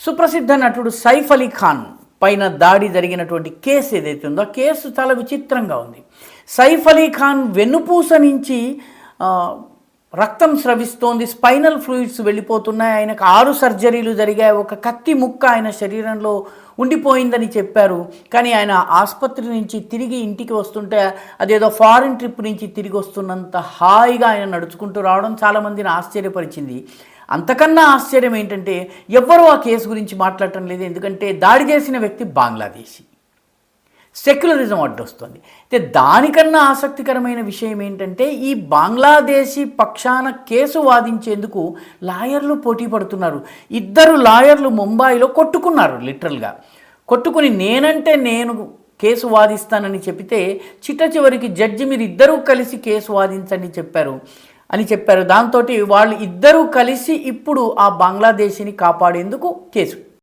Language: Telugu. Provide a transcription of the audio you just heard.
సుప్రసిద్ధ నటుడు సైఫ్ అలీ ఖాన్ పైన దాడి జరిగినటువంటి కేసు ఏదైతే ఉందో ఆ కేసు చాలా విచిత్రంగా ఉంది. సైఫ్ అలీ ఖాన్ వెన్నుపూస నుంచి రక్తం స్రవిస్తోంది, స్పైనల్ ఫ్లూయిడ్స్ వెళ్ళిపోతున్నాయి, ఆయనకు 6 సర్జరీలు జరిగాయి, ఒక కత్తి ముక్క ఆయన శరీరంలో ఉండిపోయిందని చెప్పారు. కానీ ఆయన ఆసుపత్రి నుంచి తిరిగి ఇంటికి వస్తుంటే అదేదో ఫారిన్ ట్రిప్ నుంచి తిరిగి వస్తున్నంత హాయిగా ఆయన నడుచుకుంటూ రావడం చాలామందిని ఆశ్చర్యపరిచింది. అంతకన్నా ఆశ్చర్యం ఏంటంటే ఎవ్వరూ ఆ కేసు గురించి మాట్లాడటం లేదు. ఎందుకంటే దాడి చేసిన వ్యక్తి బంగ్లాదేశీ, సెక్యులరిజం అడ్డొస్తుంది. అయితే దానికన్నా ఆసక్తికరమైన విషయం ఏంటంటే ఈ బంగ్లాదేశీ పక్షాన కేసు వాదించేందుకు లాయర్లు పోటీ పడుతున్నారు. 2 లాయర్లు ముంబాయిలో కొట్టుకున్నారు, లిటరల్గా కొట్టుకుని నేనంటే నేను కేసు వాదిస్తానని చెబితే చిట్ట చివరికి జడ్జి మీరు ఇద్దరూ కలిసి కేసు వాదించండి అని చెప్పారు. దాంతో వాళ్ళు ఇద్దరూ కలిసి ఇప్పుడు ఆ బంగ్లాదేశీని కాపాడేందుకు కేసు